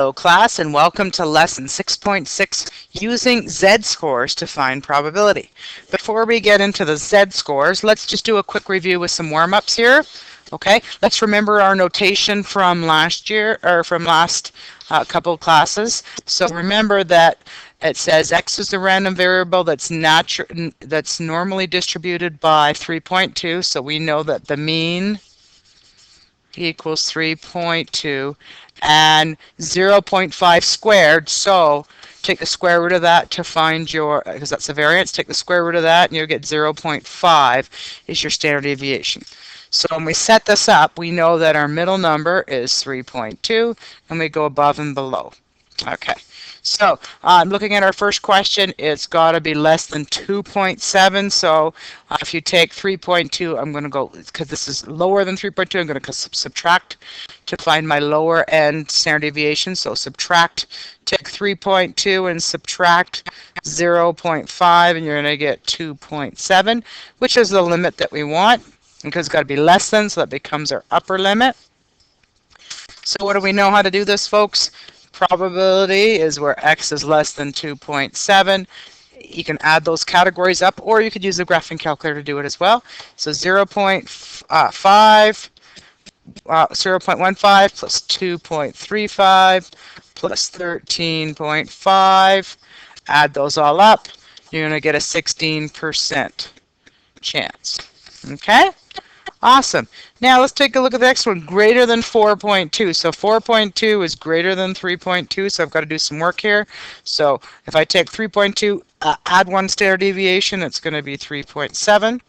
Hello class and welcome to lesson 6.6 using z-scores to find probability. Before we get into the z-scores, let's just do a quick review with some warm-ups here. Okay, let's remember our notation from last year or from last couple of classes. So remember that it says x is the random variable that's normally distributed by 3.2, so we know that the mean equals 3.2 and 0.5 squared, so take the square root of that to find your, because that's the variance, take the square root of that and you'll get 0.5 is your standard deviation. So when we set this up, we know that our middle number is 3.2 and we go above and below. Okay, so looking at our first question, it's got to be less than 2.7. So if you take 3.2, I'm going to go, because this is lower than 3.2, I'm going to subtract to find my lower end standard deviation. So subtract, take 3.2 and subtract 0.5, and you're going to get 2.7, which is the limit that we want, because it's got to be less than, so that becomes our upper limit. So what do we know how to do this, folks? Probability is where x is less than 2.7. You can add those categories up, or you could use the graphing calculator to do it as well. So 0.15 plus 2.35 plus 13.5. Add those all up. You're going to get a 16% chance. Okay? Awesome. Now let's take a look at the next one, greater than 4.2. So 4.2 is greater than 3.2, so I've got to do some work here. So if I take 3.2, add one standard deviation, it's going to be 3.7.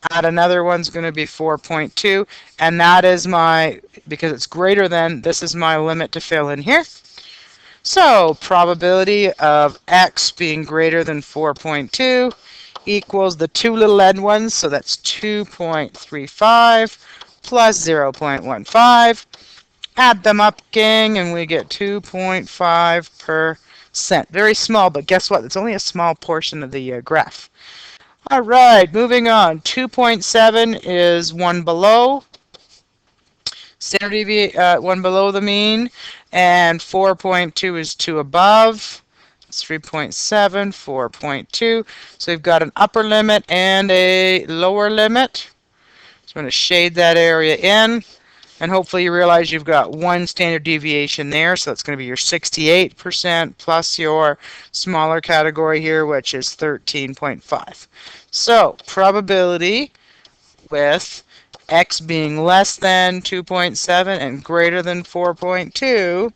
Add another one's going to be 4.2, and that is my, because it's greater than, this is my limit to fill in here. So probability of x being greater than 4.2 equals the two little n ones, so that's 2.35 plus 0.15. Add them up, gang, and we get 2.5%. Very small, but guess what? It's only a small portion of the graph. All right, moving on. 2.7 is one below. Standard deviation, one below the mean, and 4.2 is two above. 3.7, 4.2. So we've got an upper limit and a lower limit. So I'm going to shade that area in. And hopefully you realize you've got one standard deviation there. So it's going to be your 68% plus your smaller category here, which is 13.5. So probability with x being less than 2.7 and greater than 4.2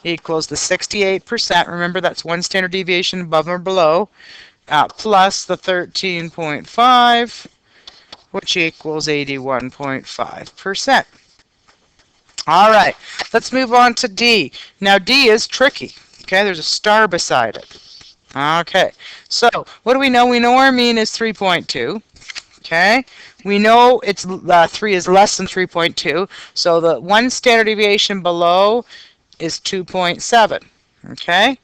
equals the 68%. Remember, that's one standard deviation above or below, plus the 13.5, which equals 81.5%. All right, let's move on to D. Now, D is tricky. Okay, there's a star beside it. Okay, so what do we know? We know our mean is 3.2. Okay, we know it's 3 is less than 3.2, so the one standard deviation below is 2.7. Okay,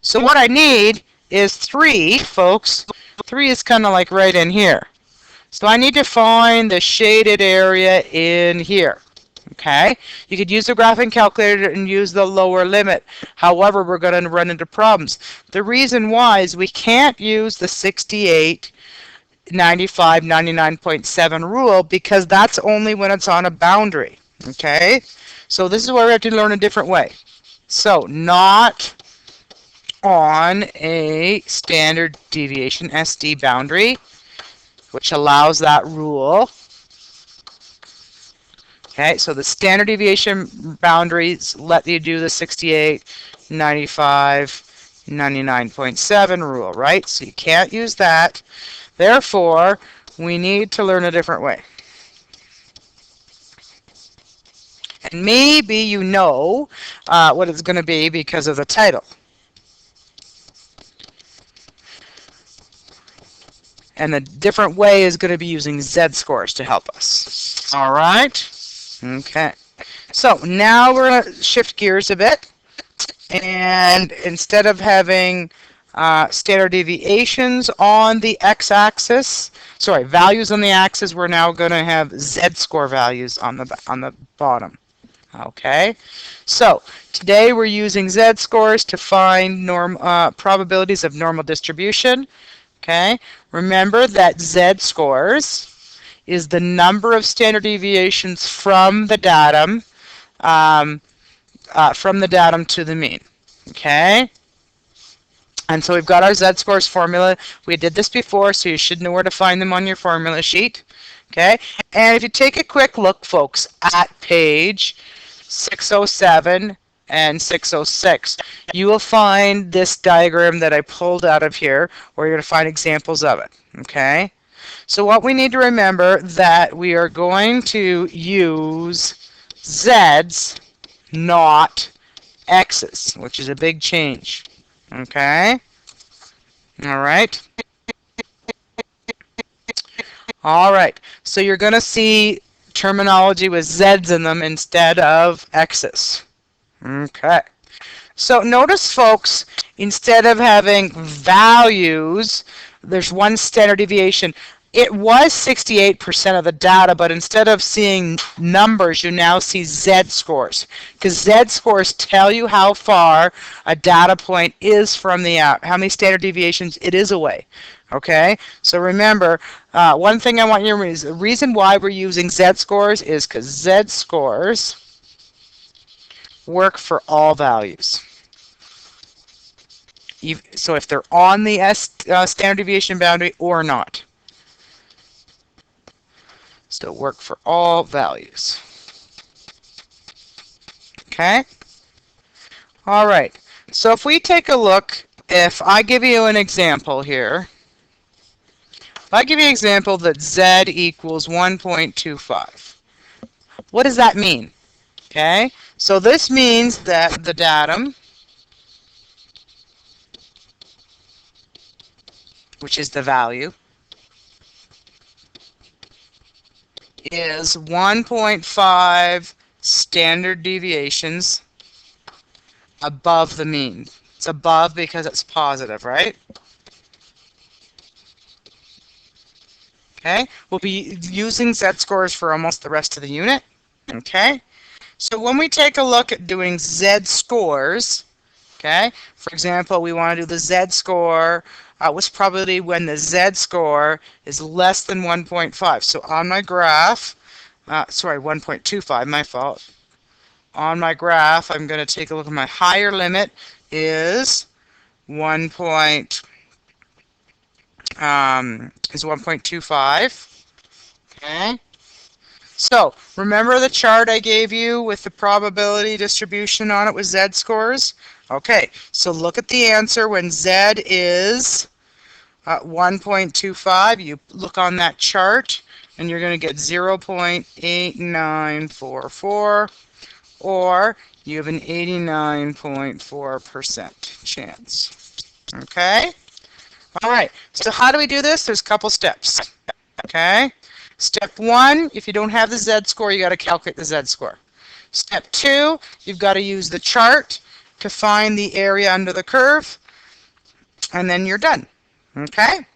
so what I need is 3, folks. 3 is kind of like right in here. So I need to find the shaded area in here. Okay, you could use the graphing calculator and use the lower limit. However, we're going to run into problems. The reason why is we can't use the 68, 95, 99.7 rule, because that's only when it's on a boundary. Okay, so this is where we have to learn a different way. So not on a standard deviation SD boundary, which allows that rule. Okay, so the standard deviation boundaries let you do the 68, 95, 99.7 rule, right? So you can't use that. Therefore, we need to learn a different way. And maybe you know what it's going to be because of the title. And the different way is going to be using z-scores to help us. All right? Okay. So now we're going to shift gears a bit. And instead of having standard deviations on the x-axis, values on the axis, we're now going to have z-score values on the bottom. Okay, so today we're using z-scores to find probabilities of normal distribution. Okay, remember that z-scores is the number of standard deviations um, from the datum to the mean. Okay, and so we've got our z-scores formula. We did this before, so you should know where to find them on your formula sheet. Okay, and if you take a quick look, folks, at page 607 and 606, you will find this diagram that I pulled out of here, where you're going to find examples of it. Okay, so what we need to remember that we are going to use z's, not x's, which is a big change. Okay, all right. All right, so you're going to see terminology with z's in them instead of x's. Okay. So notice, folks, instead of having values, there's one standard deviation. It was 68% of the data, but instead of seeing numbers, you now see z-scores. Because z-scores tell you how far a data point is from the out, how many standard deviations it is away. Okay, so remember, one thing I want you to remember is the reason why we're using z-scores is because z-scores work for all values. So if they're on the standard deviation boundary or not. Still work for all values. Okay? All right. So if we take a look, if I give you an example here, if I give you an example that z equals 1.25, what does that mean? Okay? So this means that the datum, which is the value, is 1.5 standard deviations above the mean. It's above because it's positive, right? Okay, we'll be using z-scores for almost the rest of the unit. Okay, so when we take a look at doing z-scores, okay, for example, we want to do the z-score was probably when the z-score is less than 1.5. So on my graph, sorry, 1.25, my fault. On my graph, I'm going to take a look at my higher limit is 1.25. Okay. So remember the chart I gave you with the probability distribution on it with z-scores? Okay, so look at the answer when z is 1.25. You look on that chart and you're going to get 0.8944, or you have an 89.4% chance. Okay? All right, so how do we do this? There's a couple steps. Okay? Step 1, if you don't have the z-score, you got to calculate the z-score. Step 2, you've got to use the chart to find the area under the curve, and then you're done. Okay?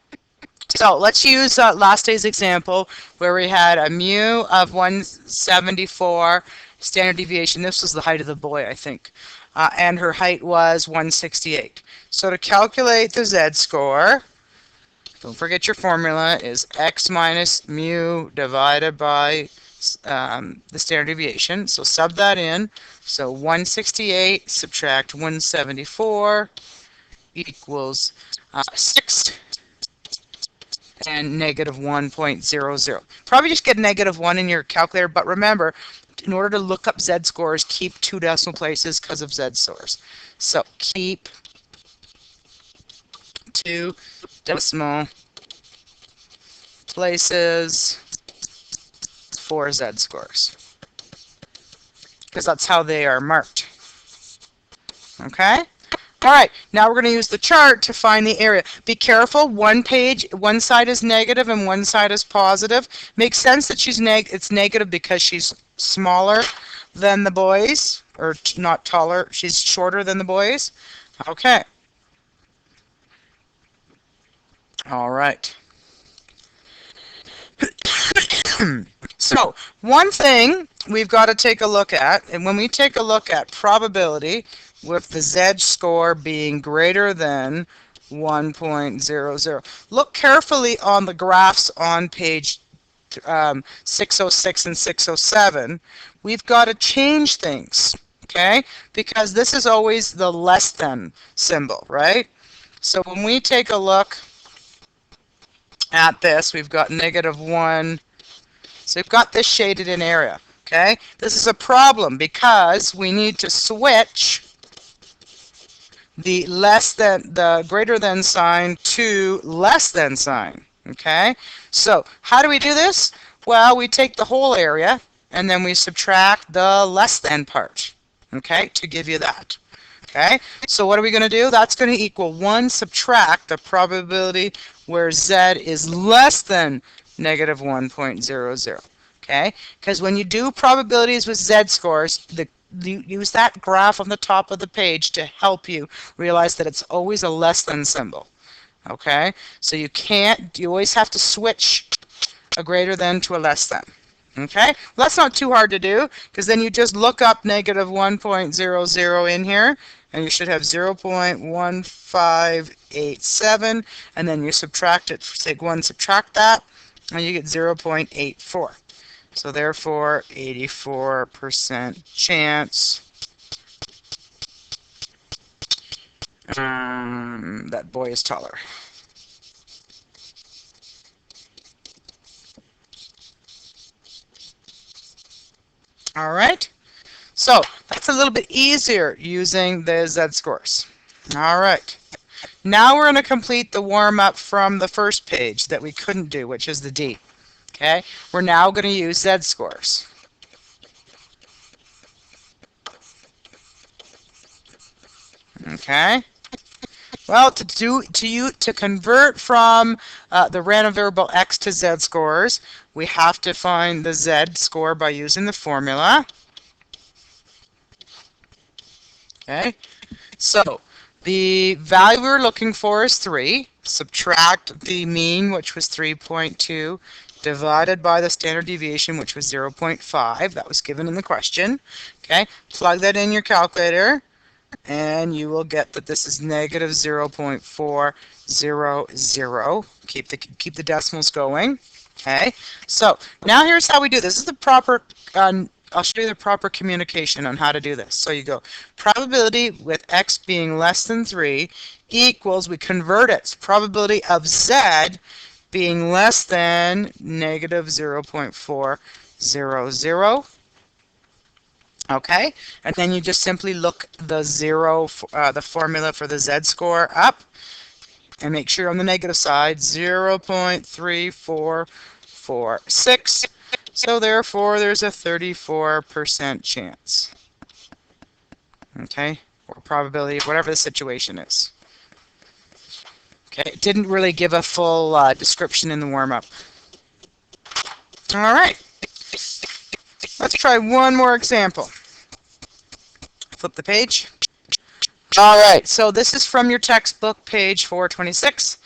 So let's use last day's example where we had a mu of 174 standard deviation. This was the height of the boy, I think. And her height was 168. So to calculate the z-score, don't forget your formula is x minus mu divided by the standard deviation. So sub that in. So 168 subtract 174 equals 6 and negative 1.00. Probably just get negative 1 in your calculator, but remember, in order to look up z-scores, keep 2 decimal places because of z-scores. So keep 2 decimal places for z-scores, because that's how they are marked. Okay? All right, now we're going to use the chart to find the area. Be careful, one side is negative and one side is positive. Makes sense that it's negative because she's smaller than the boys, or not taller, she's shorter than the boys. Okay. All right. So, one thing we've got to take a look at, and when we take a look at probability with the z-score being greater than 1.00, look carefully on the graphs on page 606 and 607. We've got to change things, okay? Because this is always the less than symbol, right? So when we take a look at this, we've got -1. So we've got this shaded in area, okay? This is a problem because we need to switch the greater than sign to less than sign, okay? So how do we do this? Well, we take the whole area and then we subtract the less than part, okay, to give you that. Okay, so what are we going to do? That's going to equal 1 subtract the probability where z is less than -1.00. Okay, because when you do probabilities with z-scores, you use that graph on the top of the page to help you realize that it's always a less than symbol. Okay, so you always have to switch a greater than to a less than. Okay, well, that's not too hard to do, because then you just look up -1.00 in here, and you should have 0.1587, and then you subtract it, take 1, subtract that, and you get 0.84. So therefore, 84% chance that boy is taller. All right, so that's a little bit easier using the z-scores. All right, now we're going to complete the warm-up from the first page that we couldn't do, which is the D. Okay, we're now going to use z-scores. Okay, well, to convert from the random variable x to z-scores, we have to find the z-score by using the formula. Okay, so the value we're looking for is 3. Subtract the mean, which was 3.2, divided by the standard deviation, which was 0.5. That was given in the question. Okay, plug that in your calculator, and you will get that this is -0.400. Keep the decimals going. Okay, so now here's how we do this. This is the proper. I'll show you the proper communication on how to do this. So you go probability with x being less than 3 equals, we convert it, probability of z being less than -0.400. Okay, and then you just simply look the formula for the z-score up, and make sure on the negative side 0.3446. So therefore, there's a 34% chance. Okay, or probability, whatever the situation is. Okay, it didn't really give a full description in the warm-up. All right, let's try one more example. Flip the page. All right, so this is from your textbook, page 426.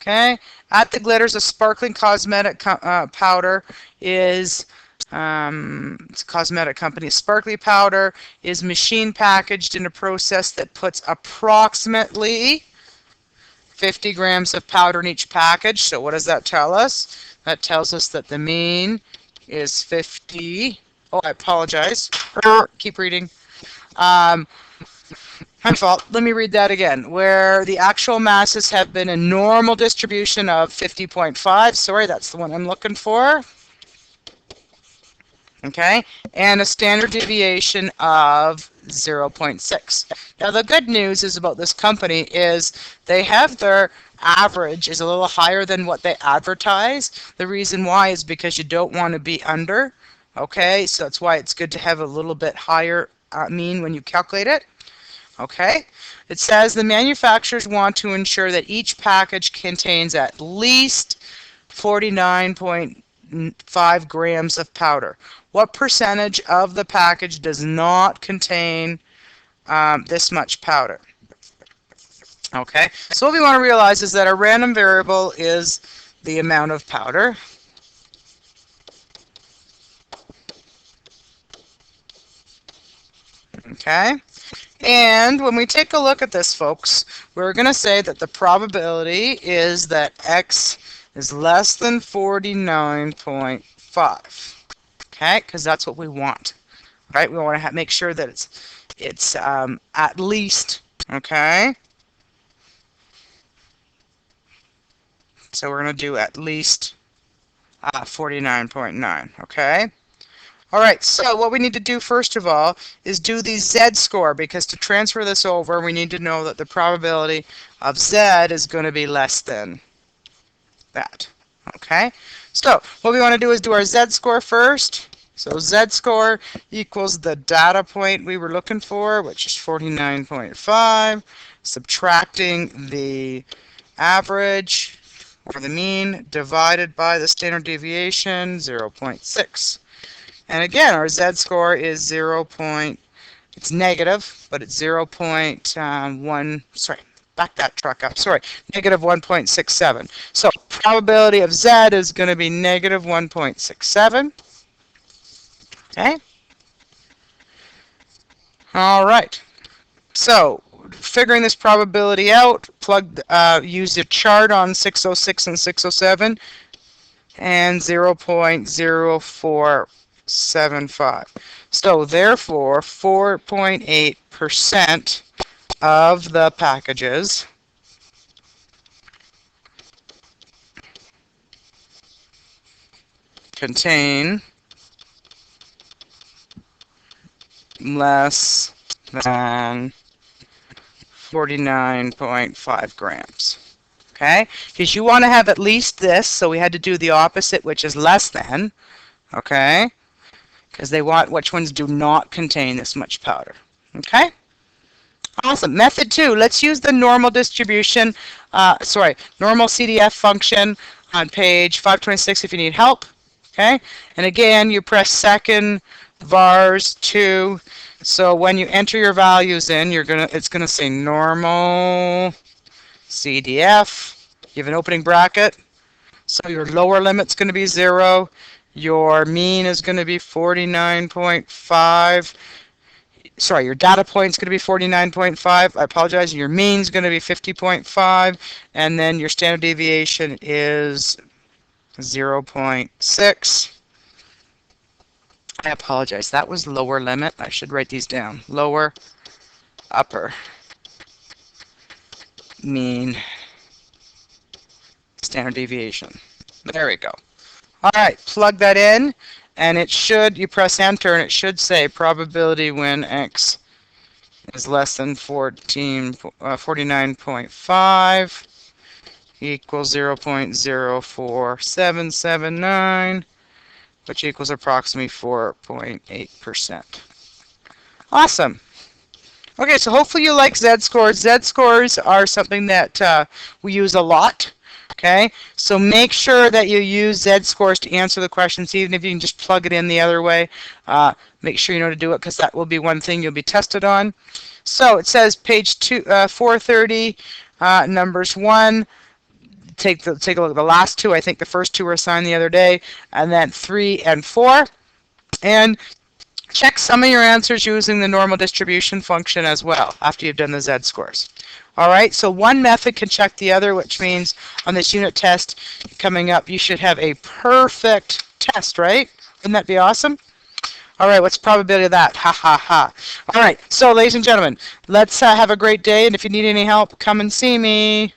Okay, at the Glitters, a sparkling cosmetic powder is, it's a cosmetic company. Sparkly powder is machine packaged in a process that puts approximately 50 grams of powder in each package. So what does that tell us? That tells us that the mean is 50. Oh, I apologize. Keep reading. My fault. Let me read that again. Where the actual masses have been a normal distribution of 50.5. Sorry, that's the one I'm looking for. Okay, and a standard deviation of 0.6. Now the good news is about this company is they have their average is a little higher than what they advertise. The reason why is because you don't want to be under. Okay, so that's why it's good to have a little bit higher mean when you calculate it. Okay, it says the manufacturers want to ensure that each package contains at least 49.5 grams of powder. What percentage of the package does not contain this much powder? Okay, so what we want to realize is that our random variable is the amount of powder. Okay? And when we take a look at this, folks, we're going to say that the probability is that x is less than 49.5. Okay? Because that's what we want. Right? We want to make sure that it's at least, okay? So we're going to do at least 49.9, okay? All right, so what we need to do first of all is do the z-score, because to transfer this over, we need to know that the probability of z is going to be less than that, okay? So what we want to do is do our z-score first. So z-score equals the data point we were looking for, which is 49.5, subtracting the average, or the mean, divided by the standard deviation, 0.6. And again, our z-score is 0. It's negative, but it's 0.1, sorry, back that truck up, sorry, negative 1.67. So probability of z is going to be negative 1.67. Okay? All right. So figuring this probability out, use the chart on 606 and 607, and 0.0475. So therefore, 4.8% of the packages contain less than 49.5 grams. Okay? Because you want to have at least this, so we had to do the opposite, which is less than. Okay? Because they want which ones do not contain this much powder. Okay? Awesome. Method 2, let's use the normal distribution, normal CDF function on page 526 if you need help. Okay? And again, you press second vars 2. So when you enter your values in, it's gonna say normal CDF. You have an opening bracket. So your lower limit's going to be 0. Your mean is going to be 49.5. Sorry, your data point's going to be 49.5. I apologize. Your mean's going to be 50.5. And then your standard deviation is 0.6. I apologize. That was lower limit. I should write these down. Lower, upper, mean, standard deviation. There we go. All right, plug that in, and you press enter, and it should say probability when x is less than 49.5 equals 0.04779, which equals approximately 4.8%. Awesome. Okay, so hopefully you like z-scores. Z-scores are something that we use a lot. Okay, so make sure that you use z-scores to answer the questions, even if you can just plug it in the other way. Make sure you know to do it, because that will be one thing you'll be tested on. So it says page 430, numbers 1. Take a look at the last 2. I think the first 2 were assigned the other day, and then 3 and 4. And check some of your answers using the normal distribution function as well after you've done the z-scores. All right, so one method can check the other, which means on this unit test coming up, you should have a perfect test, right? Wouldn't that be awesome? All right, what's the probability of that? Ha, ha, ha. All right, so ladies and gentlemen, let's have a great day, and if you need any help, come and see me.